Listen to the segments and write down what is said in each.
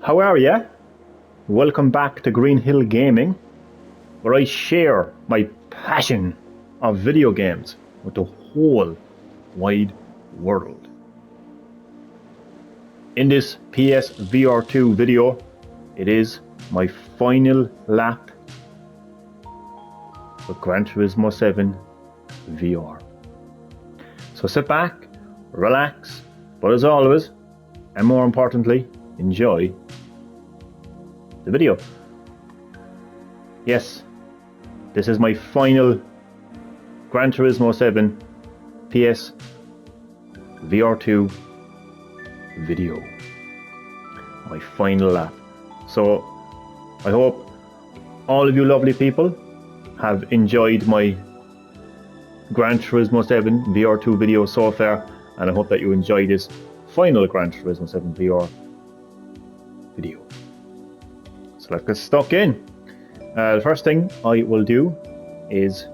How are ya? Welcome back to Green Hill Gaming, where I share my passion of video games with the whole wide world. In this PSVR2 video, it is my final lap with Gran Turismo 7 VR. So sit back, relax, but as always, and more importantly, enjoy the video. Yes, this is my final Gran Turismo 7 PS VR2 video. My final lap. So I hope all of you lovely people have enjoyed my Gran Turismo 7 VR2 video so far, and I hope that you enjoy this final Gran Turismo 7 VR video. So let's get stuck in. The first thing I will do is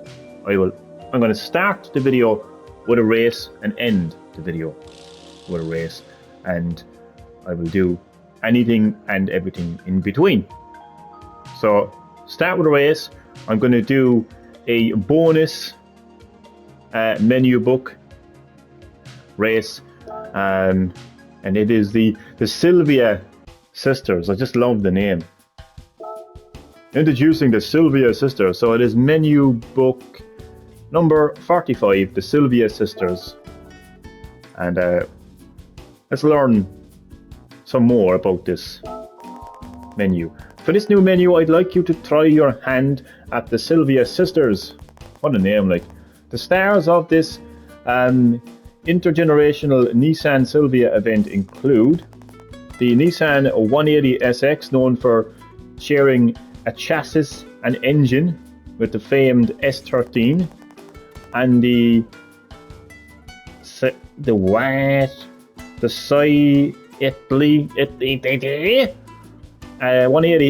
I'm going to start the video with a race and end the video with a race, and I will do anything and everything in between. So start with a race. I'm going to do a bonus menu book race, and it is the Sylvia sisters. I just love the name. Introducing the Sylvia sisters. So it is menu book number 45, the Sylvia sisters, and let's learn some more about this menu. For this new menu, I'd like you to try your hand at the Sylvia sisters. What a name! Like, the stars of this intergenerational Nissan Sylvia event include the Nissan 180 SX, known for sharing a chassis and engine with the famed S13, and the Italy 180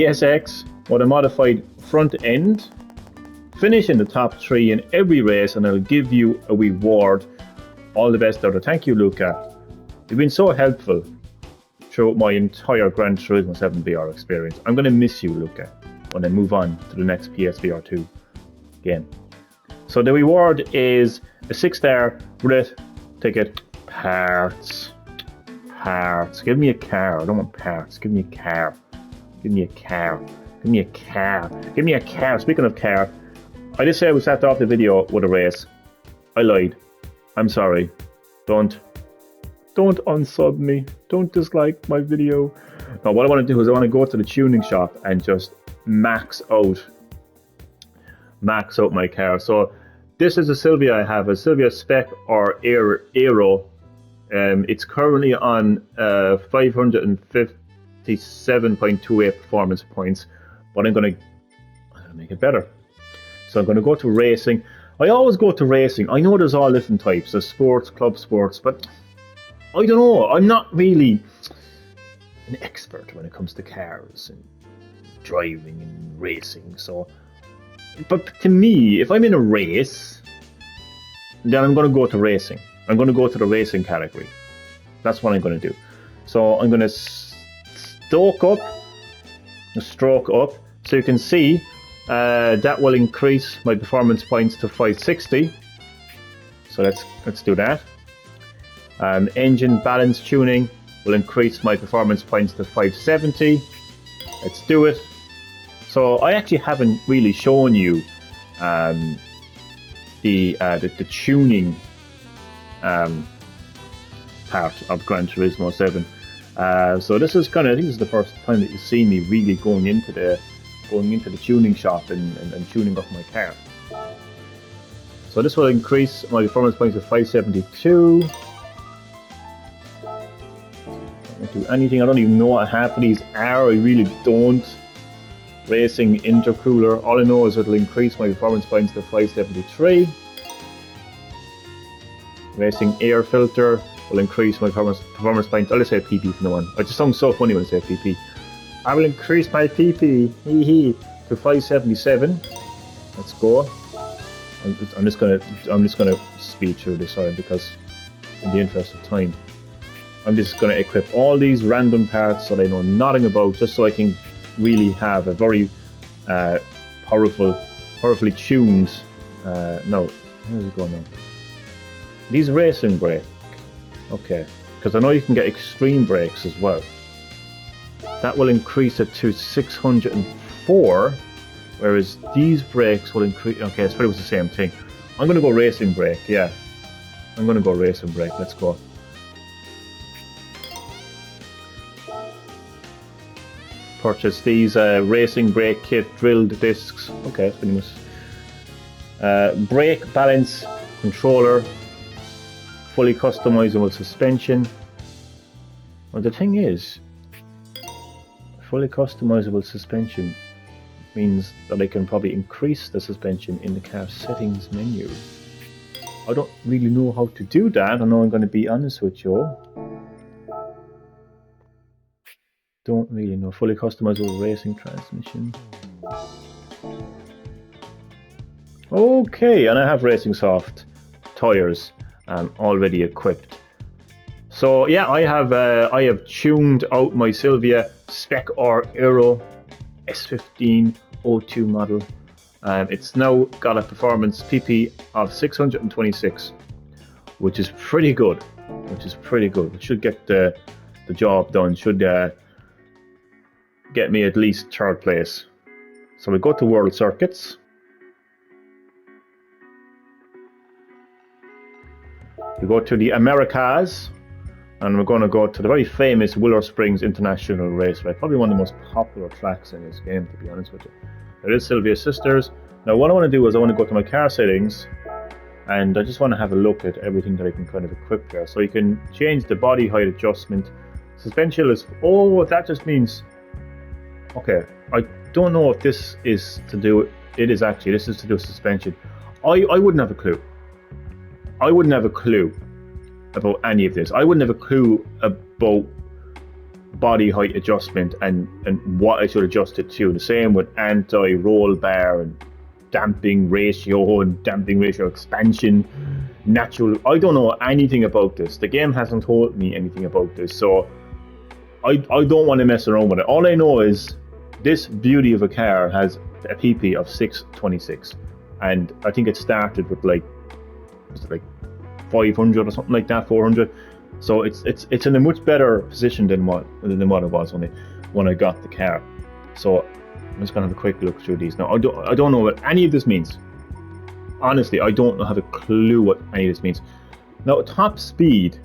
SX with a modified front end, finish in the top 3 in every race, and I'll give you a reward. All the best, Doctor. Thank you, Luca. You've been so helpful throughout my entire Gran Turismo 7 VR experience. I'm going to miss you, Luca, when I move on to the next PSVR2 game. So the reward is a 6-star Brit ticket. Parts. Give me a car. I don't want parts. Give me a car. Give me a car. Give me a car. Give me a car. Speaking of car, I just said we started off the video with a race. I lied. I'm sorry. Don't unsub me. Don't dislike my video. No, what I want to do is I want to go to the tuning shop and just max out my car. So this is a Sylvia I have, a Sylvia Spec or Aero. It's currently on 557.28 performance points, but I'm gonna make it better. So I'm gonna go to racing. I always go to racing. I know there's all different types of sports, club sports, but I don't know. I'm not really an expert when it comes to cars and driving and racing. So, but to me, if I'm in a race, then I'm going to go to racing. I'm going to go to the racing category. That's what I'm going to do. So I'm going to stroke up. So you can see that will increase my performance points to 560. So let's do that. Engine balance tuning will increase my performance points to 570. Let's do it. So I actually haven't really shown you the tuning part of Gran Turismo 7. So this is I think this is the first time that you see me really going into the tuning shop and tuning up my car. So this will increase my performance points to 572. Do anything. I don't even know what half of these are. I really don't. Racing intercooler. All I know is it'll increase my performance points to 573. Racing air filter will increase my performance points. I'll just say PP for no one. It just sounds so funny when I say PP. I will increase my PP to 577. Let's go. I'm just gonna speed through this, sorry, because in the interest of time. I'm just going to equip all these random parts that I know nothing about, just so I can really have a very powerfully tuned. No, how's it going on? These racing brake. Okay, because I know you can get extreme brakes as well. That will increase it to 604, whereas these brakes will increase. Okay, it's pretty much the same thing. I'm going to go racing brake. Yeah, I'm going to go racing brake. Let's go. Purchase these racing brake kit drilled discs. Okay, that's pretty much. Brake balance controller, fully customizable suspension. Well, the thing is, fully customizable suspension means that I can probably increase the suspension in the car settings menu. I don't really know how to do that. I know I'm going to be honest with you. Don't really know. Fully customizable racing transmission. Okay, and I have racing soft tires already equipped. So yeah, I have tuned out my Silvia Spec R Aero S1502 model. It's now got a performance PP of 626, which is pretty good. It should get the job done. Should get me at least third place. So we go to World Circuits. We go to the Americas, and we're going to go to the very famous Willow Springs International Raceway. Probably one of the most popular tracks in this game, to be honest with you. There is Silvia Sisters. Now what I want to do is I want to go to my car settings, and I just want to have a look at everything that I can kind of equip there. So you can change the body height adjustment. Suspension is, oh, that just means, okay, I don't know if this is to do, it is actually, this is to do with suspension. I wouldn't have a clue. I wouldn't have a clue about any of this. I wouldn't have a clue about body height adjustment and what I should adjust it to. The same with anti-roll bar and damping ratio expansion, natural. I don't know anything about this. The game hasn't told me anything about this, so I don't want to mess around with it. All I know is this beauty of a car has a PP of 626, and I think it started with like 500 or something like that, 400. So it's in a much better position than what it was when I got the car. So I'm just gonna have a quick look through these now. I don't know what any of this means. Honestly, I don't have a clue what any of this means. Now, top speed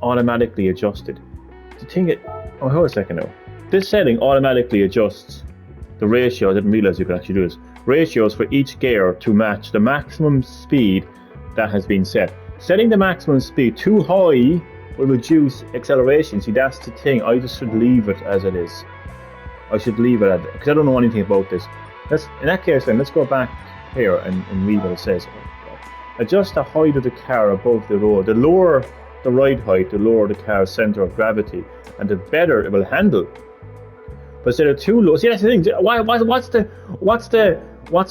automatically adjusted. The thing oh, hold a second now. This setting automatically adjusts the ratio. I didn't realize you could actually do this. Ratios for each gear to match the maximum speed that has been set. Setting the maximum speed too high will reduce acceleration. See, that's the thing. I just should leave it as it is. I should leave it at it because I don't know anything about this. In that case, then let's go back here and read what it says. Adjust the height of the car above the road. The lower the ride height, the lower the car's center of gravity, and the better it will handle. But instead of too low, see, that's the thing. What's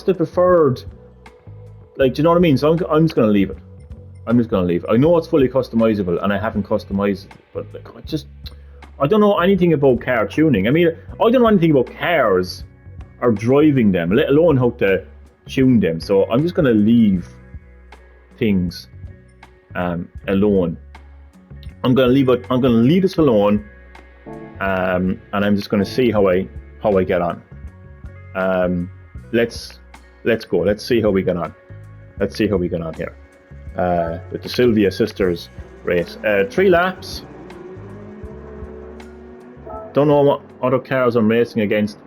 the preferred? Like, do you know what I mean? So I'm just gonna leave it. I know it's fully customizable, and I haven't customized it, but like, I don't know anything about car tuning. I mean, I don't know anything about cars or driving them, let alone how to tune them. So I'm just gonna leave things alone. I'm gonna leave this alone, and I'm just gonna see how I get on. Let's go. Let's see how we get on. Let's see how we get on here with the Silvia Sisters race. 3 laps. Don't know what other cars I'm racing against.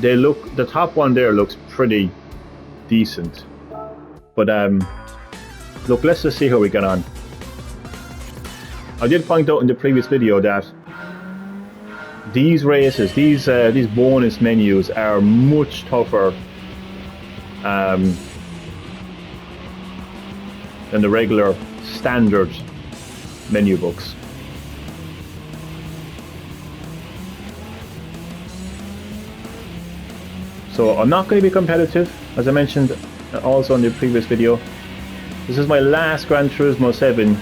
The top one there looks pretty decent, but look, let's just see how we get on. I did point out in the previous video that these races, these bonus menus are much tougher than the regular standard menu books. So I'm not going to be competitive, as I mentioned also in the previous video. This is my last Gran Turismo 7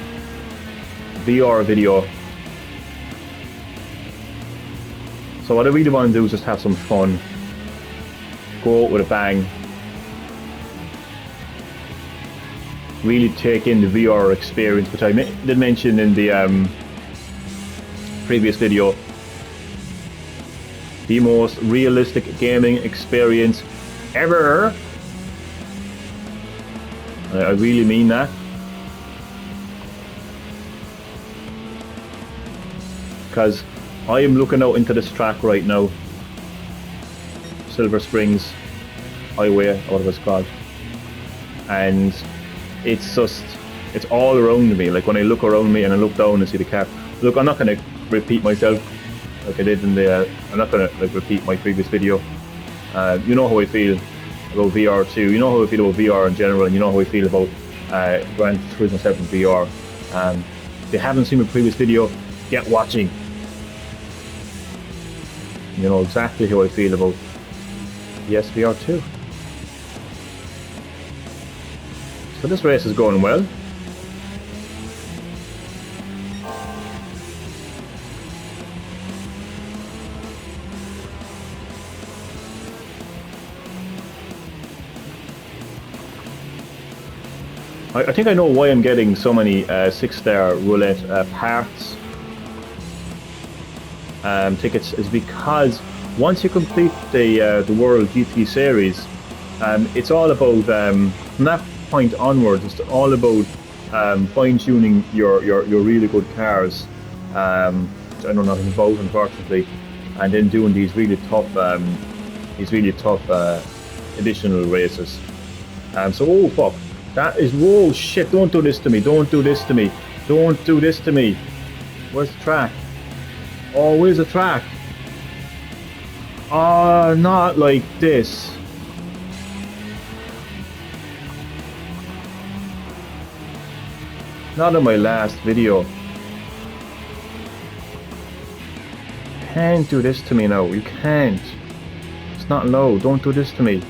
VR video. So what I really want to do is just have some fun, go out with a bang, really take in the VR experience, which I did mention in the previous video. The most realistic gaming experience ever. I really mean that. Because I am looking out into this track right now. Silver Springs Highway, or whatever it's called. And it's just, it's all around me. Like when I look around me and I look down and see the car. Look, I'm not going to repeat myself like I did in the, I'm not going to like repeat my previous video. You know how I feel about VR too. You know how I feel about VR in general, and you know how I feel about Gran Turismo 7 VR. If you haven't seen my previous video, get watching. You know exactly how I feel about VR 2. So this race is going well. I think I know why I'm getting so many 6-star roulette parts tickets, is because once you complete the World GT Series, it's all about, from that point onwards, it's all about fine-tuning your really good cars, which I know nothing about, unfortunately, and then doing these really tough additional races. So, oh fuck. That is, whoa, shit, don't do this to me, don't do this to me, don't do this to me. Where's the track? Oh, where's the track? Oh, not like this. Not in my last video. Can't do this to me now, you can't. It's not low, don't do this to me.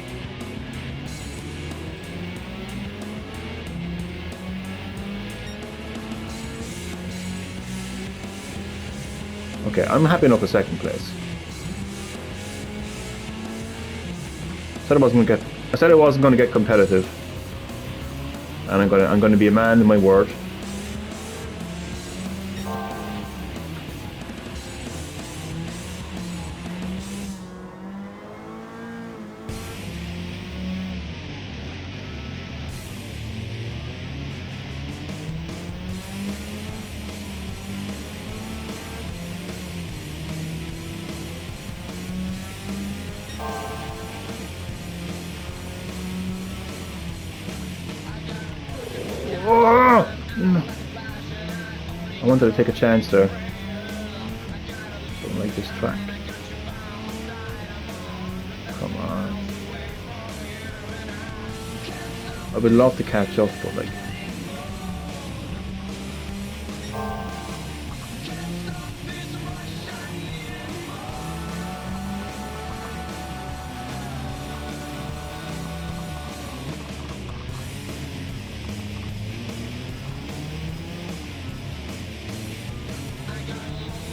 Okay, I'm happy enough with second place. I said I wasn't gonna get competitive, and I'm gonna be a man in my word. Oh! I wanted to take a chance there. Don't like this track. Come on. I would love to catch up, but like...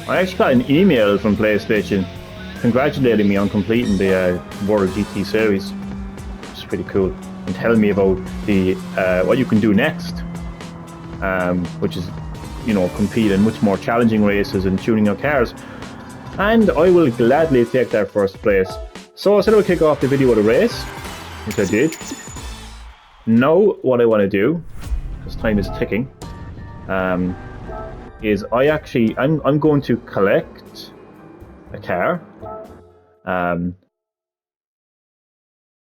I actually got an email from PlayStation congratulating me on completing the World GT series, which is pretty cool, and telling me about the what you can do next, which is, you know, compete in much more challenging races and tuning your cars. And I will gladly take that first place. So I said I would kick off the video with a race, which I did. Now what I want to do, because time is ticking, is I'm going to collect a car. I'm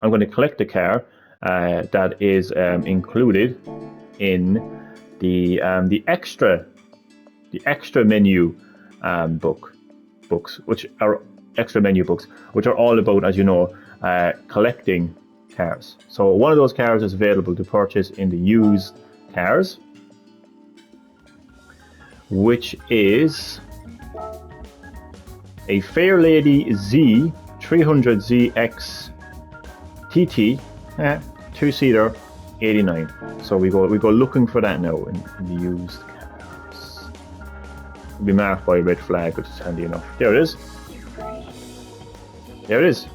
going to collect a car that is included in the extra menu books, which are extra menu books, which are all about, as you know, collecting cars. So one of those cars is available to purchase in the used cars, which is a Fairlady Z 300ZX TT, 2-seater, 89. So we go looking for that now in the used cars. be marked by a red flag, which is handy enough. There it is. There it is.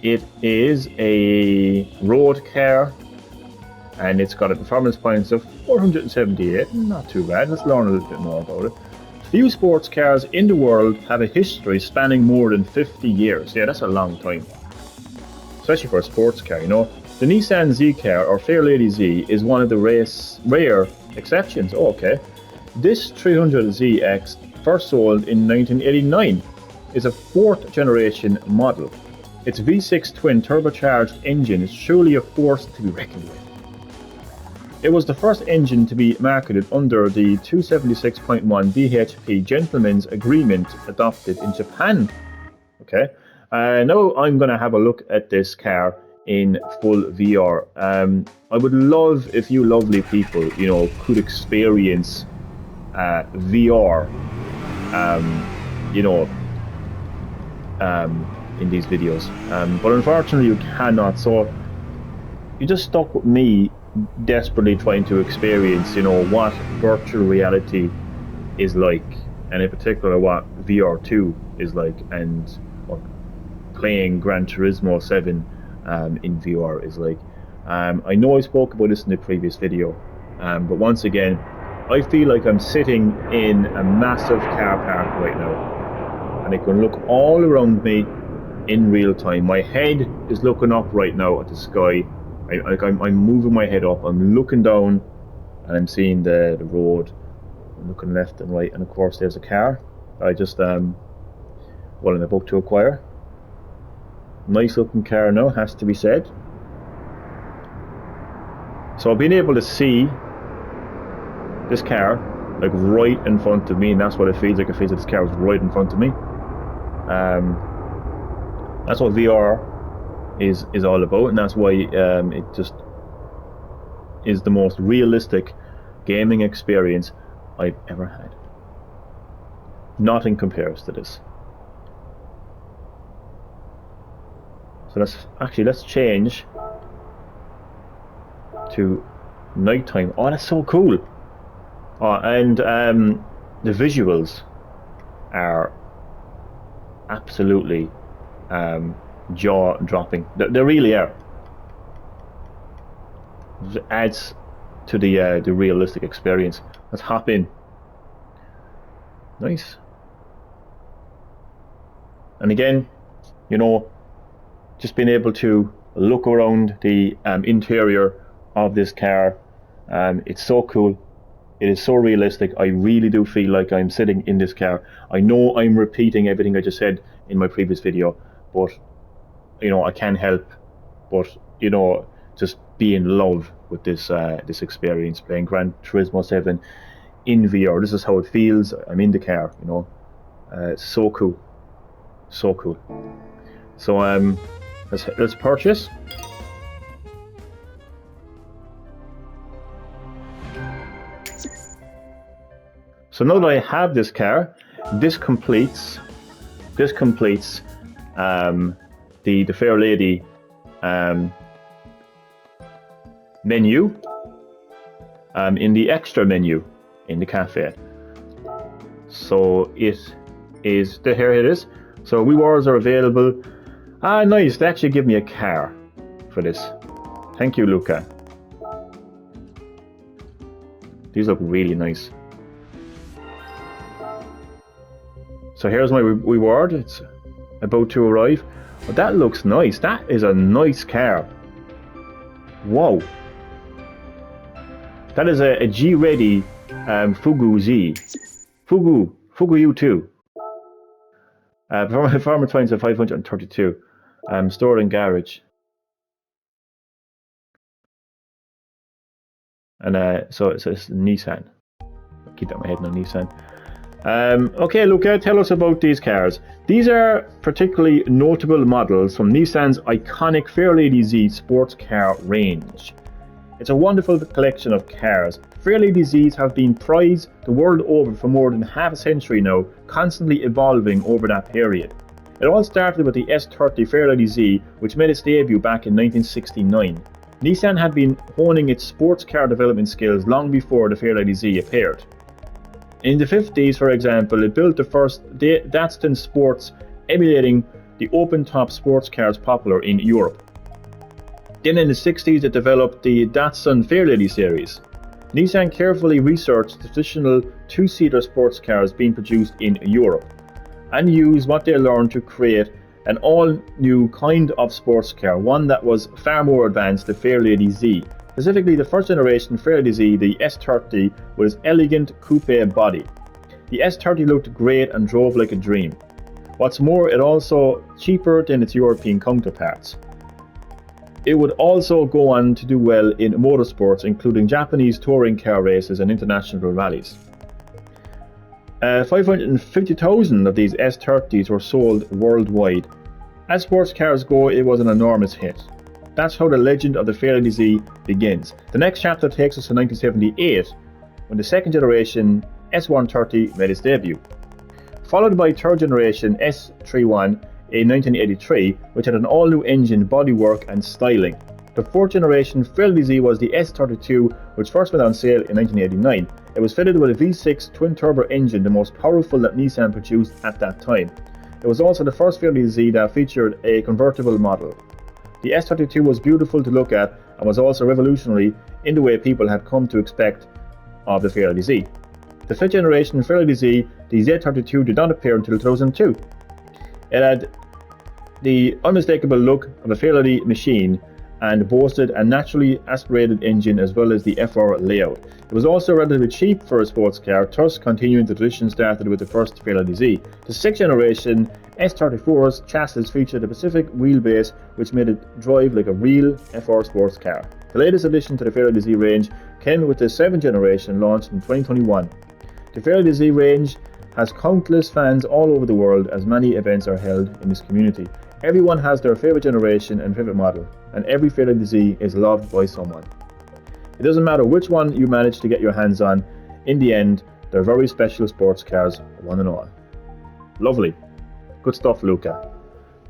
It is a road car, and it's got a performance points of 478. Not too bad. Let's learn a little bit more about it. Few sports cars in the world have a history spanning more than 50 years. Yeah, that's a long time. Especially for a sports car, you know. The Nissan Z car, or Fairlady Z, is one of the rare exceptions. Oh, okay. This 300ZX, first sold in 1989, is a 4th generation model. Its V6 twin turbocharged engine is truly a force to be reckoned with. It was the first engine to be marketed under the 276.1 bhp Gentleman's Agreement adopted in Japan. Okay, now I'm going to have a look at this car in full VR. I would love if you lovely people, you know, could experience VR, you know, in these videos. But unfortunately you cannot, so you're just stuck with me desperately trying to experience, you know, what virtual reality is like, and in particular what VR2 is like, and what playing Gran Turismo 7 in VR is like. I know I spoke about this in the previous video, but once again, I feel like I'm sitting in a massive car park right now, and I can look all around me in real time. My head is looking up right now at the sky. I'm moving my head up, I'm looking down, and I'm seeing the road. I'm looking left and right, and of course there's a car I just I'm about to acquire. Nice looking car now, has to be said. So I've been able to see this car like right in front of me, and that's what it feels like. It feels like this car is right in front of me. That's what VR is all about, and that's why it just is the most realistic gaming experience I've ever had. Nothing compares to this. So let's change to nighttime. Oh, that's so cool. Oh, and the visuals are absolutely jaw-dropping. They really are. It adds to the realistic experience. Let's hop in. Nice. And again, you know, just being able to look around the interior of this car, it's so cool. It is so realistic. I really do feel like I'm sitting in this car. I know I'm repeating everything I just said in my previous video, but you know, I can't help but, you know, just be in love with this this experience, playing Gran Turismo 7 in VR. This is how it feels. I'm in the car, you know. It's so cool, so cool. So let's purchase. So now that I have this car, this completes the Fairlady menu in the extra menu in the cafe. So it is here it is. So rewards are available. Ah, nice, they actually give me a car for this. Thank you, Luca. These look really nice. So here's my reward. It's about to arrive. Oh, that looks nice. That is a nice car. Whoa. That is a G-Ready Fugu Z. Fugu U2. Performance points of 532. Stored in garage. And so it's Nissan. Keep that in my head now, Nissan. Okay, Luca, tell us about these cars. These are particularly notable models from Nissan's iconic Fairlady Z sports car range. It's a wonderful collection of cars. Fairlady Zs have been prized the world over for more than half a century now, constantly evolving over that period. It all started with the S30 Fairlady Z, which made its debut back in 1969. Nissan had been honing its sports car development skills long before the Fairlady Z appeared. In the 50s, for example, it built the first Datsun Sports, emulating the open-top sports cars popular in Europe. Then in the 60s, it developed the Datsun Fairlady series. Nissan carefully researched the traditional two-seater sports cars being produced in Europe and used what they learned to create an all-new kind of sports car, one that was far more advanced, the Fairlady Z. Specifically, the first generation Fairlady Z, the S30, with its elegant coupe body. The S30 looked great and drove like a dream. What's more, it also cheaper than its European counterparts. It would also go on to do well in motorsports, including Japanese touring car races and international rallies. 550,000 of these S30s were sold worldwide. As sports cars go, it was an enormous hit. That's how the legend of the Fairlady Z begins. The next chapter takes us to 1978, when the second generation S130 made its debut, followed by third generation S31 in 1983, which had an all-new engine, bodywork and styling. The fourth generation Fairlady Z was the S32, which first went on sale in 1989. It was fitted with a V6 twin-turbo engine, the most powerful that Nissan produced at that time. It was also the first Fairlady Z that featured a convertible model. The S32 was beautiful to look at and was also revolutionary in the way people had come to expect of the Fairlady Z. The fifth generation Fairlady Z, the Z32, did not appear until 2002. It had the unmistakable look of a Fairlady machine and boasted a naturally aspirated engine as well as the FR layout. It was also relatively cheap for a sports car, thus continuing the tradition started with the first Fairlady Z. The sixth generation S34's chassis featured a Pacific wheelbase which made it drive like a real FR sports car. The latest addition to the Fairlady Z range came with the seventh generation launched in 2021. The Fairlady Z range has countless fans all over the world as many events are held in this community. Everyone has their favourite generation and favourite model, and every Fairlady Z is loved by someone. It doesn't matter which one you manage to get your hands on, in the end, they're very special sports cars, one and all. Lovely. Good stuff, Luca.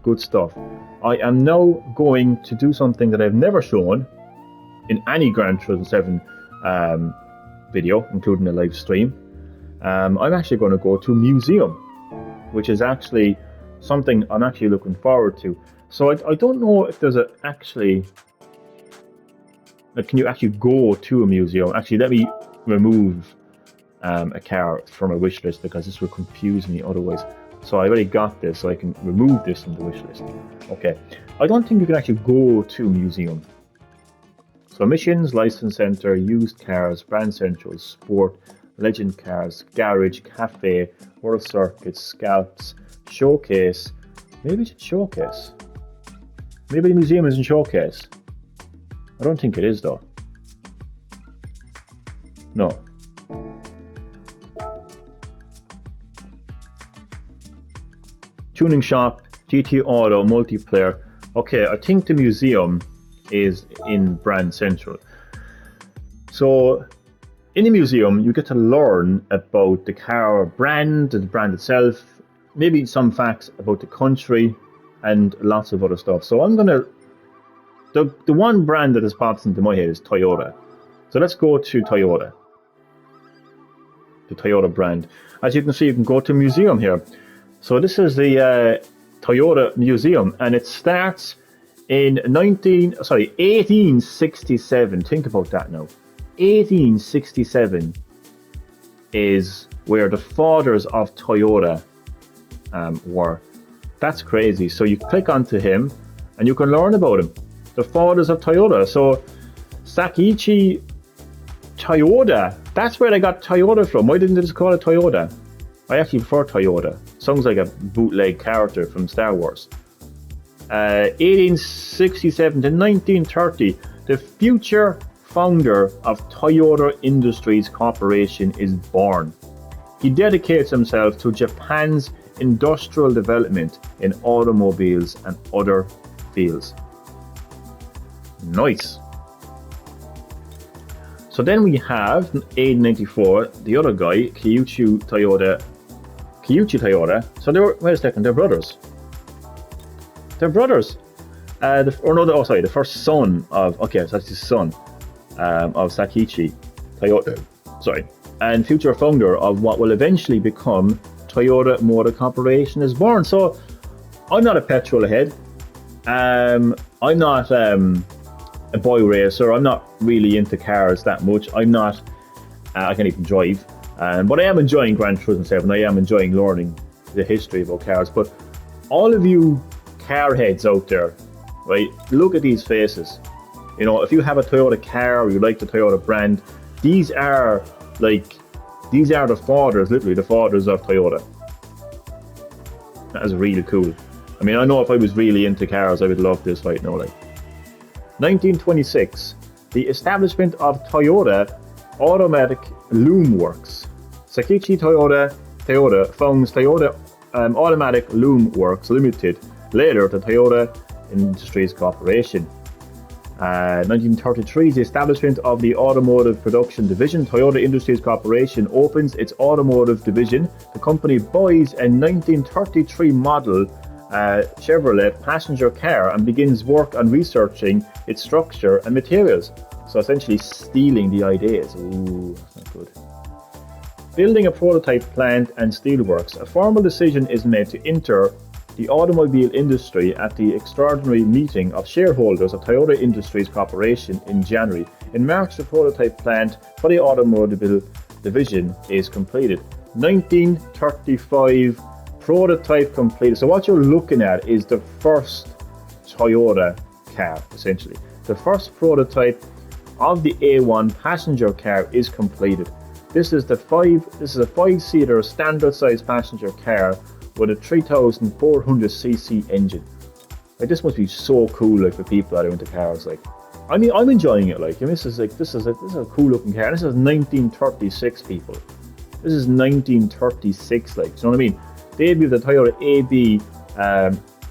Good stuff. I am now going to do something that I've never shown in any Gran Turismo 7 video, including a live stream. I'm actually going to go to a museum, which is actually something I'm actually looking forward to. So I don't know if there's can you actually go to a museum? Actually, let me remove a car from a wish list because this will confuse me otherwise. So I already got this, so I can remove this from the wish list. Okay, I don't think you can actually go to a museum. So missions, license center, used cars, brand central, sport, legend cars, garage, cafe, world circuits, scalps, showcase. Maybe it's showcase. Maybe the museum isn't showcase. I don't think it is though. No. Tuning shop, GT Auto, multiplayer. Okay, I think the museum is in Brand Central. So in the museum, you get to learn about the car brand, the brand itself, maybe some facts about the country, and lots of other stuff. So I'm gonna, the one brand that has popped into my head is Toyota. So let's go to Toyota. The Toyota brand. As you can see, you can go to a museum here. So this is the Toyota Museum, and it starts in 1867. Think about that now. 1867 is where the fathers of Toyota were. That's crazy. So you click onto him and you can learn about him. The fathers of Toyota. So Sakichi Toyoda. That's where they got Toyota from. Why didn't they just call it Toyota? I actually prefer Toyota. Sounds like a bootleg character from Star Wars. 1867 to 1930, the future founder of Toyota Industries Corporation is born. He dedicates himself to Japan's industrial development in automobiles and other fields. Nice. So then we have 1894, the other guy, Kiichi Toyoda. So they were, wait a second, they're brothers. They're brothers. The first son of, okay, so that's his son of Sakichi Toyoda. Sorry. and future founder of what will eventually become Toyota Motor Corporation is born. So I'm not a petrol head. I'm not a boy racer. I'm not really into cars that much. I'm not. I can't even drive. But I am enjoying Gran Turismo 7. I am enjoying learning the history about cars. But all of you car heads out there, right? Look at these faces. You know, if you have a Toyota car or you like the Toyota brand, these are the fathers, literally the fathers of Toyota. That is really cool. I mean, I know if I was really into cars, I would love this right now. 1926, the establishment of Toyota Automatic Loom Works. Sakichi Toyoda founds Toyota Automatic Loom Works Limited, later the Toyota Industries Corporation. 1933, the establishment of the Automotive Production Division. Toyota Industries Corporation opens its automotive division. The company buys a 1933 model Chevrolet passenger car and begins work on researching its structure and materials. So essentially stealing the ideas. Ooh, that's not good. Building a prototype plant and steelworks. A formal decision is made to enter the automobile industry at the extraordinary meeting of shareholders of Toyota Industries Corporation in January. In March, the prototype plant for the automobile division is completed. 1935, prototype completed. So what you're looking at is the first Toyota car, essentially. The first prototype of the A1 passenger car is completed. This is a 5-seater standard size passenger car with a 3,400cc engine. Like, this must be so cool, like, for people that are into cars. Like, I mean, I'm enjoying it. Like, I mean, this is a cool looking car. This is 1936, people. This is 1936. Like, do you know what I mean? Debut of the Toyota AB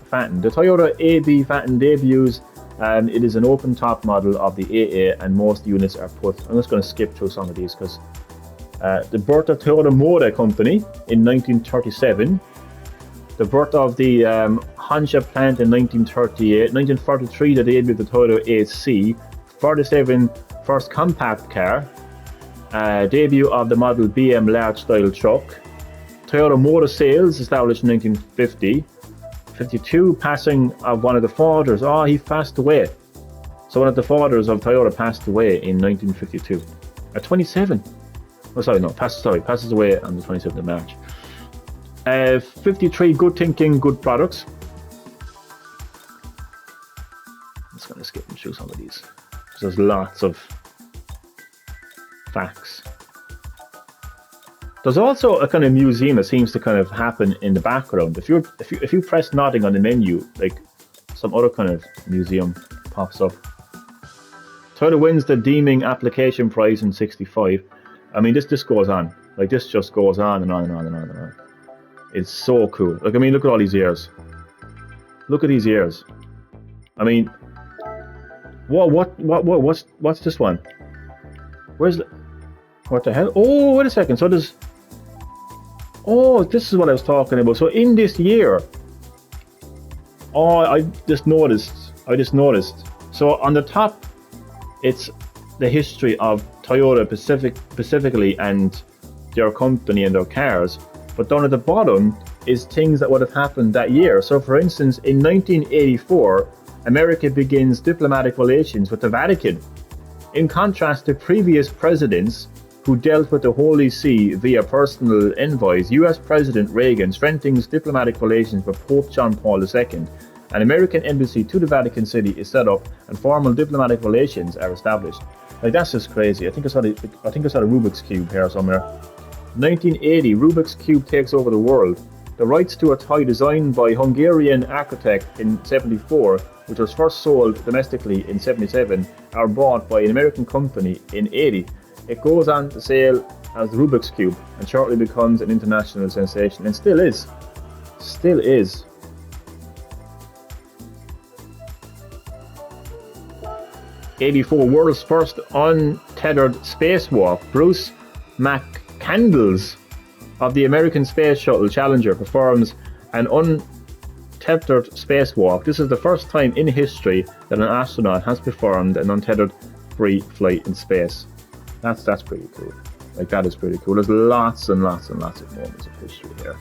Phantom. The Toyota AB Phantom debuts. It is an open top model of the AA, and most units are put. I'm just going to skip through some of these because the birth of Toyota Motor Company in 1937. The birth of the Honsha plant in 1938. 1943, the debut of the Toyota AC. 47, first compact car. Debut of the model BM large style truck. Toyota Motor Sales, established in 1950. 52, passing of one of the fathers. Oh, he passed away. So one of the fathers of Toyota passed away in 1952. At 27. Oh, sorry, no, passes away on the 27th of March. 53, good thinking, good products. I'm just going to skip through some of these because there's lots of facts. There's also a kind of museum that seems to kind of happen in the background. If you press nothing on the menu, like, some other kind of museum pops up. Toyota wins the Deeming Application Prize in '65. I mean, this goes on. Like, this just goes on and on and on and on and on. It's so cool. Like, I mean, look at all these years. Look at these years. I mean, what's this one? Where's the, what the hell? Oh, wait a second. So there's, oh, this is what I was talking about. So in this year, oh, I just noticed. So on the top, it's the history of Toyota specifically and their company and their cars. But down at the bottom is things that would have happened that year. So for instance, in 1984, America begins diplomatic relations with the Vatican. In contrast to previous presidents who dealt with the Holy See via personal envoys, US President Reagan strengthens diplomatic relations with Pope John Paul II. An American embassy to the Vatican City is set up and formal diplomatic relations are established. Like, that's just crazy. I think I saw a Rubik's Cube here somewhere. 1980, Rubik's Cube takes over the world. The rights to a toy designed by Hungarian architect in '74, which was first sold domestically in '77, are bought by an American company in '80. It goes on to sale as the Rubik's Cube and shortly becomes an international sensation, and still is. Still is. '84, world's first untethered spacewalk. Bruce McCandless of the American Space Shuttle Challenger performs an untethered spacewalk. This is the first time in history that an astronaut has performed an untethered free flight in space. That's pretty cool. Like, that is pretty cool. There's lots and lots and lots of moments of history here.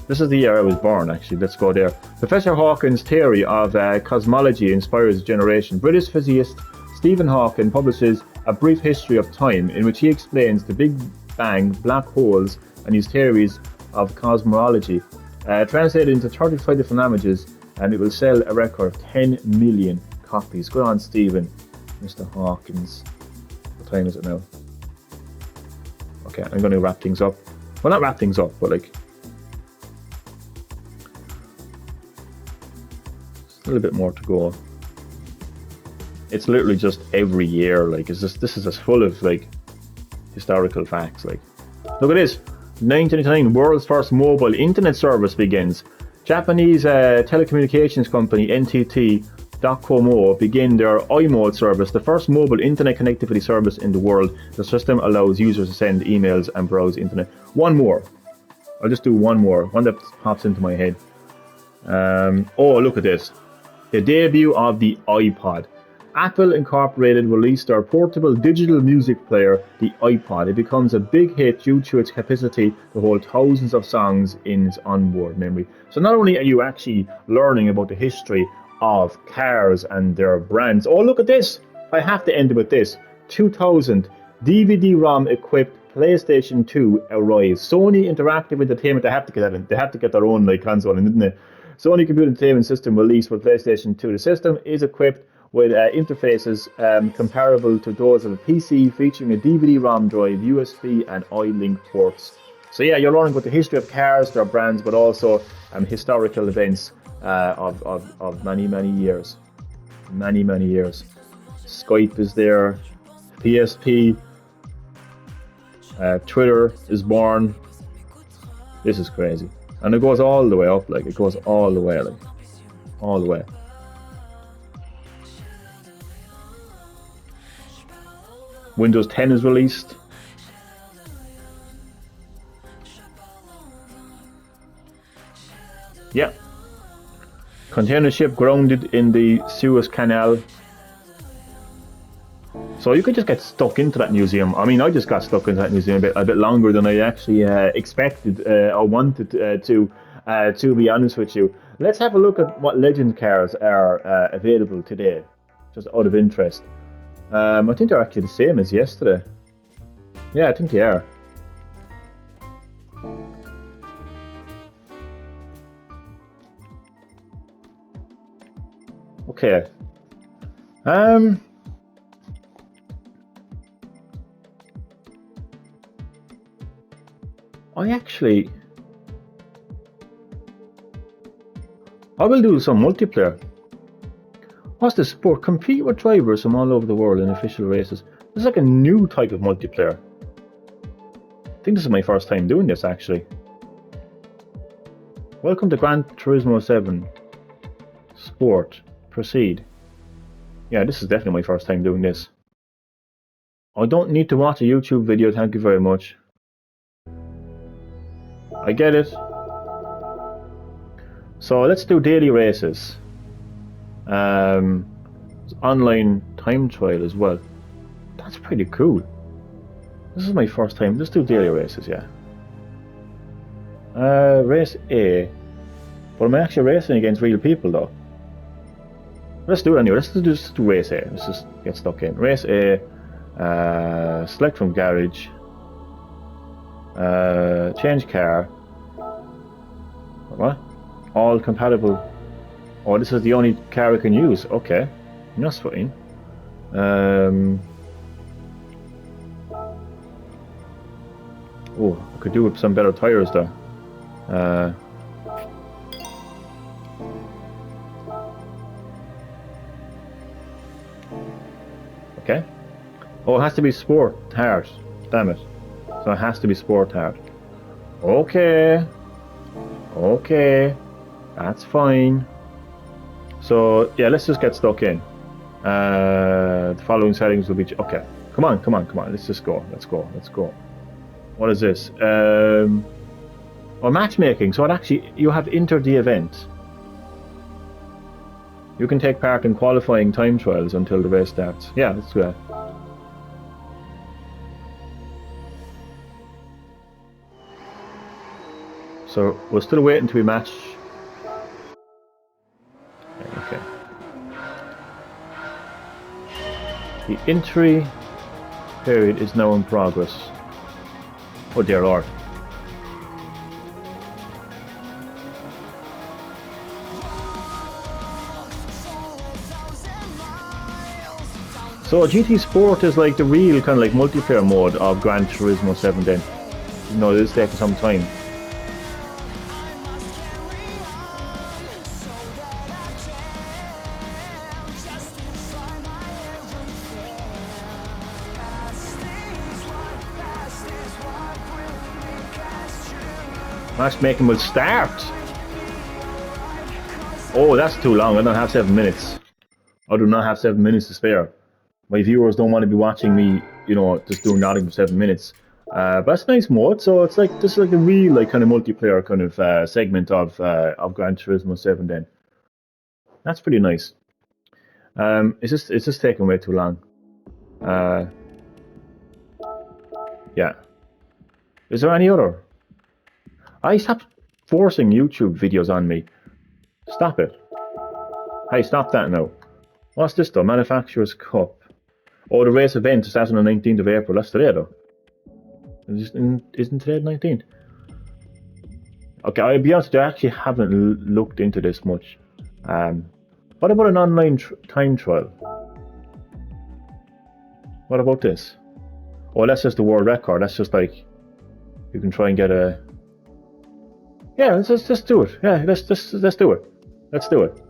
This is the year I was born, actually. Let's go there. Professor Hawking's theory of cosmology inspires a generation. British physicist Stephen Hawking publishes A Brief History of Time, in which he explains the Big Bang, black holes, and his theories of cosmology. Translated into 35 different languages, and it will sell a record 10 million copies. Good on, Stephen. Mr. Hawkins. What time is it now? Okay, I'm going to wrap things up. Well, not wrap things up, but like... a little bit more to go. It's literally just every year, like, this is just full of like historical facts. Like, look at this. 1999, world's first mobile internet service begins. Japanese telecommunications company NTT Docomo begin their iMode service, the first mobile internet connectivity service in the world. The system allows users to send emails and browse internet. One more. I'll just do one more. One that pops into my head. Oh, look at this. The debut of the iPod. Apple Incorporated released their portable digital music player, the iPod. It becomes a big hit due to its capacity to hold thousands of songs in its onboard memory. So not only are you actually learning about the history of cars and their brands. Oh, look at this. I have to end with this. 2000, DVD-ROM equipped PlayStation 2 arrives. Sony Interactive Entertainment, they have to get that in. They have to get their own like console in, didn't they? Sony Computer Entertainment System released for PlayStation 2. The system is equipped with interfaces comparable to those of a PC, featuring a DVD-ROM drive, USB, and iLink ports. So yeah, you're learning about the history of cars, their brands, but also historical events of many, many years. Many, many years. Skype is there, PSP, Twitter is born. This is crazy. And it goes all the way up, like, it goes all the way, like, all the way. Windows 10 is released. Yeah. Container ship grounded in the Suez Canal. So you could just get stuck into that museum. I mean, I just got stuck into that museum a bit longer than I actually expected or wanted to be honest with you. Let's have a look at what legend cars are available today, just out of interest. I think they're actually the same as yesterday. Yeah, I think they are. Okay. I will do some multiplayer. What's the sport? Compete with drivers from all over the world in official races. This is like a new type of multiplayer. I think this is my first time doing this, actually. Welcome to Gran Turismo 7. Sport. Proceed. Yeah, this is definitely my first time doing this. I don't need to watch a YouTube video, thank you very much. I get it. So let's do daily races. Online time trial as well. That's pretty cool. This is my first time. Let's do daily races, yeah. Race A. But I'm actually racing against real people though. Let's do it anyway. Let's just do race A. Let's just get stuck in. Race A. Select from garage. Change car. What? All compatible. Oh, this is the only car I can use. Okay, that's fine. Oh, I could do with some better tires though. Okay. Oh, it has to be sport hard. Damn it. So it has to be sport hard. Okay. Okay. That's fine. So yeah, let's just get stuck in. The following settings will be okay. Come on. Let's just go. Let's go. What is this? Matchmaking. So it actually, you have entered the event. You can take part in qualifying time trials until the race starts. Yeah, let's do that. So we're still waiting to be matched. Okay. The entry period is now in progress. Oh dear Lord. So GT Sport is like the real kind of like multiplayer mode of Gran Turismo 7 then. You know, it's taking some time. Matchmaking will start. Oh, that's too long. I don't have 7 minutes. I do not have 7 minutes to spare. My viewers don't want to be watching me, you know, just doing nothing for 7 minutes. But that's a nice mode. So it's like this is like a real like kind of multiplayer kind of segment of Gran Turismo 7. Then that's pretty nice. It's just taking way too long. Yeah. Is there any other? I stopped forcing YouTube videos on me. Stop it. Hey, stop that now. What's this though? Manufacturer's Cup. Oh, the race event starts on the 19th of April. That's today though. Isn't today the 19th? Okay, I'll be honest, I actually haven't looked into this much. What about an online time trial? What about this? Oh, that's just the world record. That's just like you can try and get a. Yeah, let's just do it. Yeah, let's do it. Let's do it.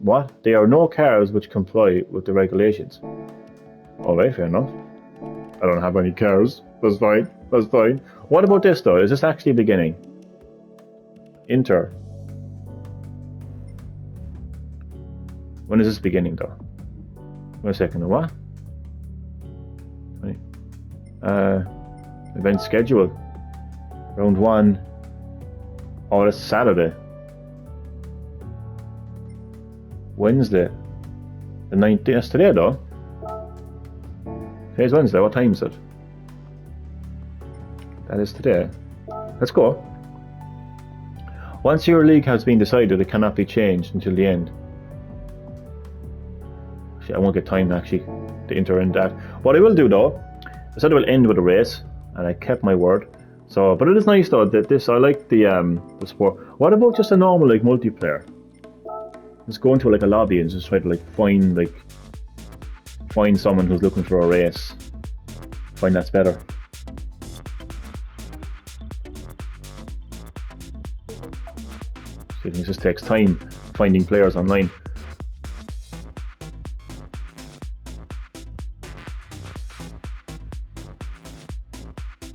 What? There are no cars which comply with the regulations. Alright, fair enough. I don't have any cars. That's fine. That's fine. What about this though? Is this actually beginning? Enter. When is this beginning though? Wait a second, what? Event schedule. Round 1. Oh, that's Saturday. Wednesday. The 19th. That's today though. Today's Wednesday. What time is it? That is today. Let's go. Once your league has been decided, it cannot be changed until the end. Actually, I won't get time actually to enter in that. What I will do though, I said I will end with a race, and I kept my word. So, but it is nice though that this. I like the sport. What about just a normal like multiplayer? Let's go into like a lobby and just try to like find someone who's looking for a race. Find that's better. See, it just takes time finding players online.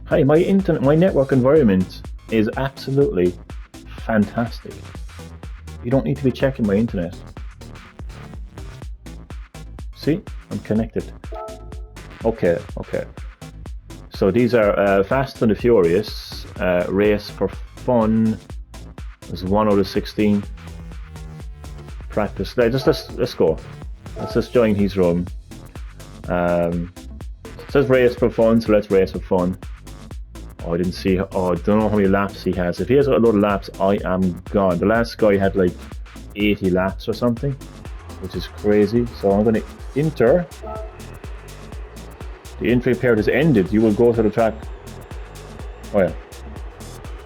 Hi, my network environment is absolutely fantastic. You don't need to be checking my internet. See, I'm connected. Okay. So these are Fast and the Furious race for fun. There's 1 out of 16. Practice. Let's go. Let's just join his room. It says race for fun, so let's race for fun. Oh, I didn't see. Oh, I don't know how many laps he has. If he has a load of laps, I am gone. The last guy had like 80 laps or something, which is crazy. So I'm going to enter. The entry period has ended. You will go to the track. Oh yeah.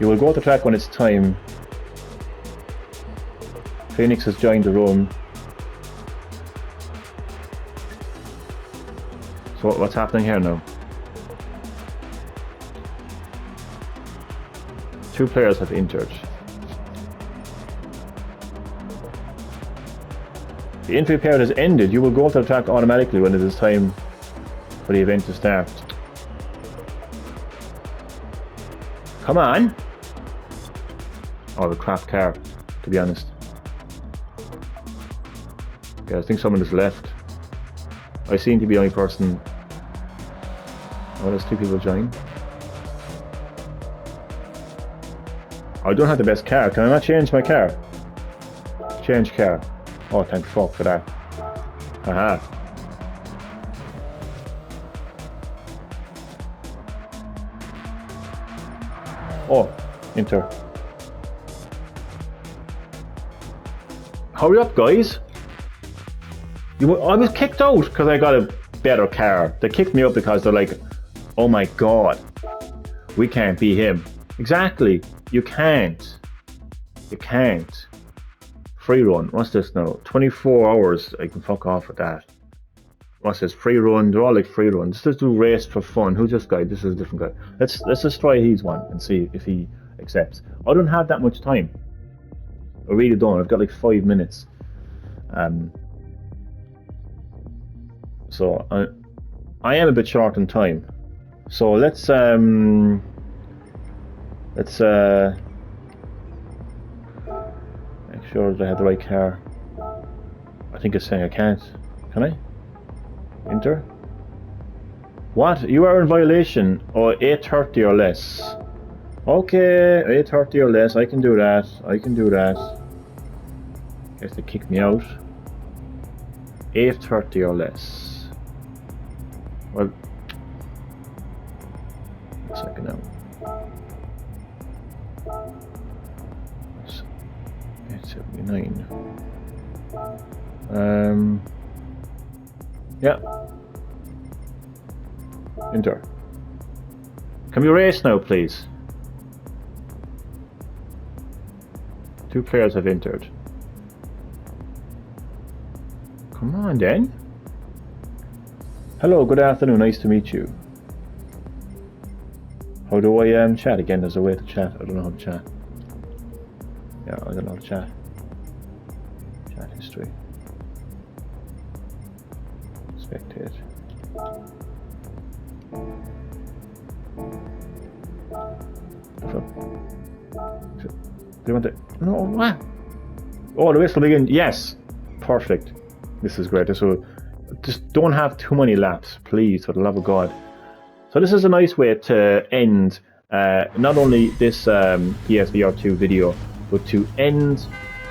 You will go to the track when it's time. Phoenix has joined the room. So what's happening here now? 2 players have entered. The entry period has ended. You will go to the track automatically when it is time for the event to start. Come on! Oh, the crap car, to be honest. Okay, I think someone has left. I seem to be the only person. Oh, there's 2 people joined. I don't have the best car. Can I not change my car? Change car. Oh, thank fuck for that. Aha. Oh, Enter. Hurry up, guys. I was kicked out because I got a better car. They kicked me up because they're like, oh my god, we can't beat him. Exactly. You can't. You can't. Free run. What's this now? 24 hours. I can fuck off with that. What's this? Free run. They're all like free runs. Let's just do race for fun. Who's this guy? This is a different guy. Let's just try his one and see if he accepts. I don't have that much time. I really don't. I've got like 5 minutes. So I am a bit short on time. So let's make sure that I have the right car. I think it's saying I can't. Can I? Enter? What? You are in violation. Oh, 8:30 or less. Okay, 8:30 or less. I can do that. I can do that. Guess they kicked me out. 8:30 or less. Well, a second now. 8:79. Yeah. Enter. Can we race now, please? 2 players have entered. Come on, then. Hello, good afternoon. Nice to meet you. How do I chat again? There's a way to chat. I don't know how to chat. Yeah, I don't know how to chat. Chat history. Spectate. Do you want to? No, what? Oh, the whistle begin. Yes, perfect. This is great. So, just don't have too many laps, please, for the love of God. So this is a nice way to end not only this PSVR2 video, but to end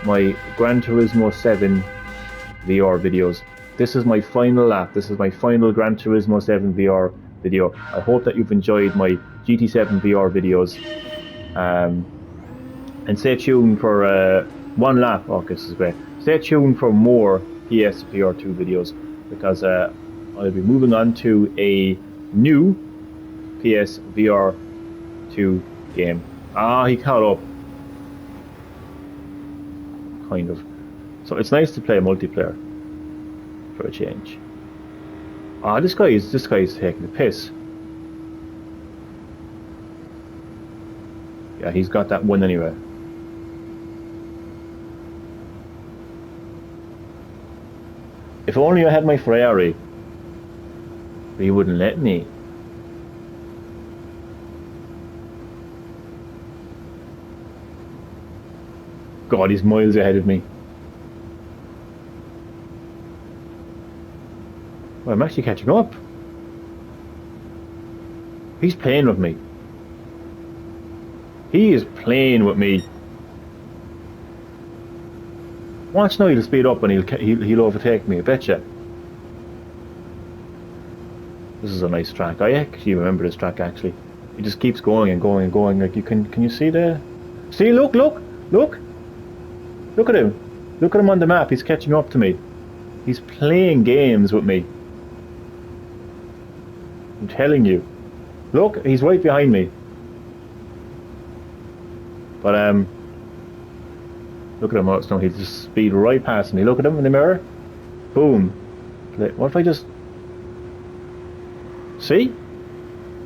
my Gran Turismo 7 VR videos. This is my final lap. This is my final Gran Turismo 7 VR video. I hope that you've enjoyed my GT7 VR videos. And stay tuned for one lap. Oh, this is great. Stay tuned for more PSVR2 videos, because I'll be moving on to a new PSVR2 game. Ah, he caught up. Kind of. So it's nice to play multiplayer for a change. Ah, this guy is taking the piss. Yeah, he's got that one anyway. If only I had my Ferrari, but he wouldn't let me. God, he's miles ahead of me. Well, I'm actually catching up. He's playing with me. He is playing with me. Watch now, he'll speed up and he'll overtake me, I betcha. This is a nice track. I actually remember this track actually. It just keeps going and going and going. Like, can you see the? See, look at him. Look at him on the map. He's catching up to me. He's playing games with me. I'm telling you. Look, he's right behind me. But look at him. Oh, no, he'll just speed right past me. Look at him in the mirror. Boom. What if I just... See?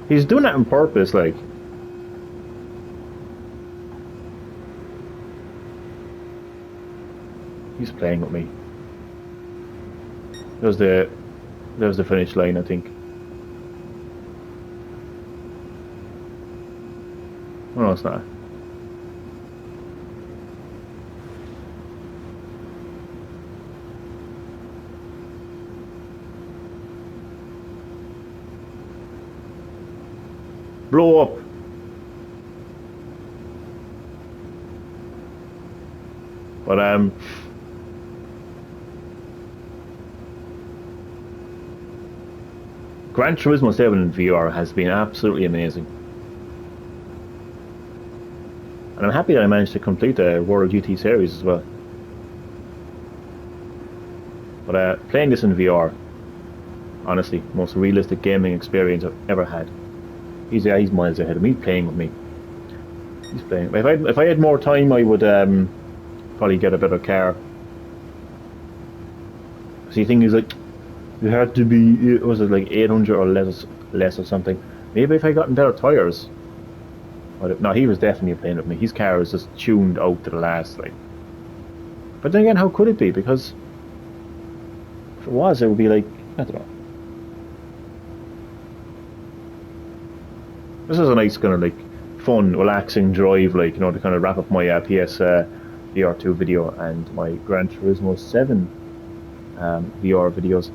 He's doing that on purpose, like. He's playing with me. There's the finish line, I think. Oh no, it's not. Blow up. But Gran Turismo 7 in VR has been absolutely amazing. And I'm happy that I managed to complete the World GT series as well. But playing this in VR, honestly, most realistic gaming experience I've ever had. He's miles ahead of me. He's playing with me. He's playing. If I had more time, I would probably get a better car. See, the thing is, like, it had to be, was it like 800 or less or something? Maybe if I gotten better tires. But no, he was definitely playing with me. His car was just tuned out to the last, like. But then again, how could it be? Because if it was, it would be like, I don't know. This is a nice kind of like fun, relaxing drive, like, you know, to kind of wrap up my PS VR2 video and my Gran Turismo 7 VR videos.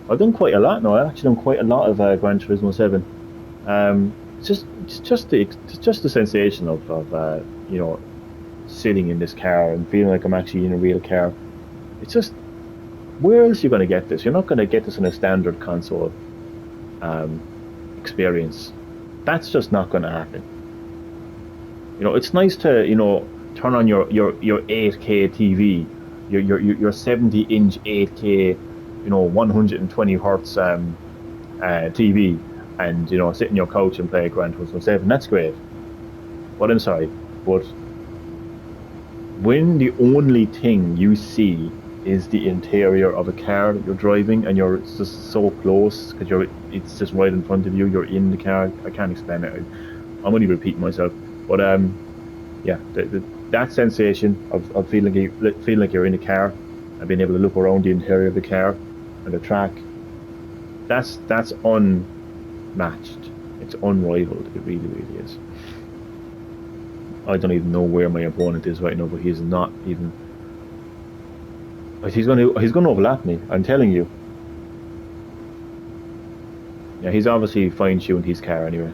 I've done quite a lot now. I've actually done quite a lot of Gran Turismo 7. It's just the sensation of you know, sitting in this car and feeling like I'm actually in a real car. It's just, where else are you going to get this? You're not going to get this in a standard console experience. That's just not going to happen. You know, it's nice to, you know, turn on your 8K TV, your 70-inch 8K, you know, 120 hertz TV, and, you know, sit in your couch and play Gran Turismo 7. That's great. But I'm sorry, but when the only thing you see is the interior of a car that you're driving, and you're just so close because it's just right in front of you, you're in the car. I can't explain it. I'm only repeating myself, but yeah, that sensation of feeling like you're in a car and being able to look around the interior of the car and the track, that's unmatched. It's unrivaled. It really, really is. I don't even know where my opponent is right now, but he's not even. He's going to overlap me. I'm telling you. Yeah, he's obviously fine-tuned his car anyway.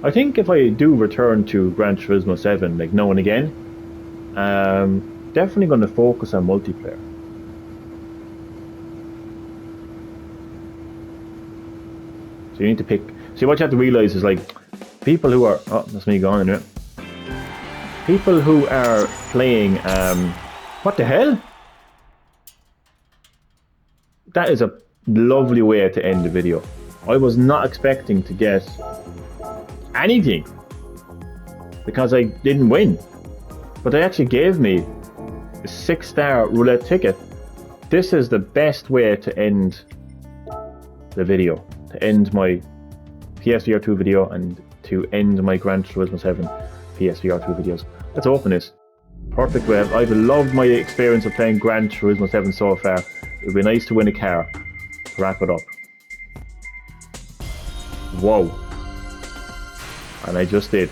I think if I do return to Gran Turismo 7, like now and again, definitely going to focus on multiplayer. So you need to pick. See, what you have to realize is, like, people who are. Oh, that's me gone in it. People who are playing. What the hell? That is a lovely way to end the video. I was not expecting to get anything because I didn't win, but they actually gave me a 6-star roulette ticket. This is the best way to end the video, to end my PSVR2 video and to end my Gran Turismo 7 PSVR2 videos. Let's open this. Perfect way. I've loved my experience of playing Gran Turismo 7 so far. It would be nice to win a car to wrap it up. Whoa. And I just did.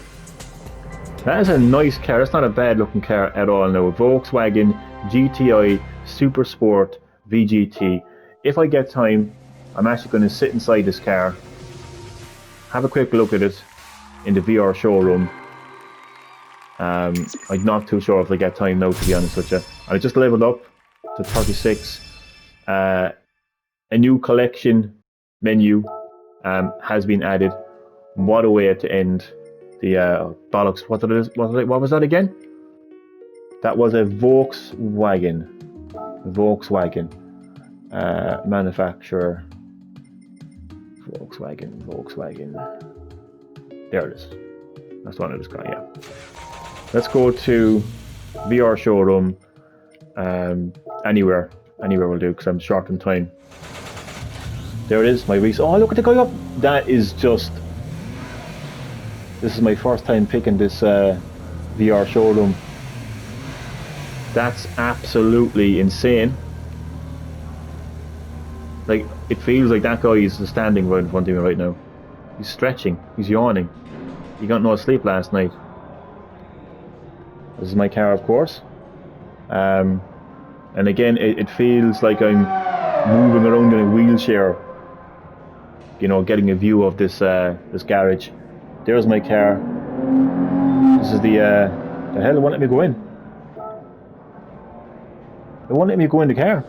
That is a nice car. That's not a bad looking car at all. Now, a Volkswagen GTI Super Sport VGT. If I get time, I'm actually going to sit inside this car, have a quick look at it in the VR showroom. I'm not too sure if I get time now, to be honest with you. I just leveled up to 36. A new collection menu has been added. What a way to end the bollocks. What was that again? That was a Volkswagen. Manufacturer. Volkswagen. There it is. That's the one I just got, yeah. Let's go to VR showroom. Anywhere will do, because I'm short on time. There it is, my recent. Oh, look at the guy up. That is just. This is my first time picking this VR showroom. That's absolutely insane. Like, it feels like that guy is standing right in front of me right now. He's stretching. He's yawning. He got no sleep last night. This is my car, of course. And again, it feels like I'm moving around in a wheelchair. You know, getting a view of this this garage. There's my car. This is the hell, it won't let me go in. It won't let me go in the car.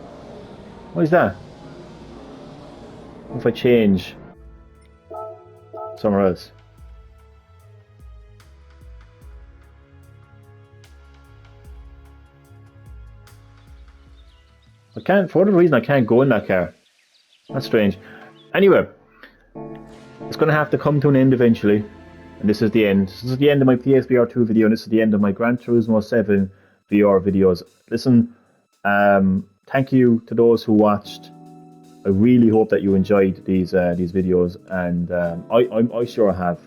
What is that? What if I change somewhere else? I can't, for whatever reason, I can't go in that car. That's strange. Anyway, it's going to have to come to an end eventually. And this is the end. This is the end of my PSVR 2 video, and this is the end of my Gran Turismo 7 VR videos. Listen, thank you to those who watched. I really hope that you enjoyed these videos, and I sure have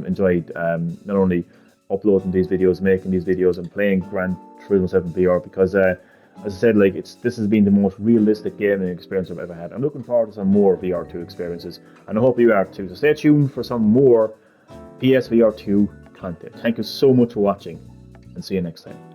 enjoyed not only uploading these videos, making these videos, and playing Gran Turismo 7 VR, because as I said, like, this has been the most realistic gaming experience I've ever had. I'm looking forward to some more VR2 experiences, and I hope you are too. So stay tuned for some more PSVR2 content. Thank you so much for watching, and see you next time.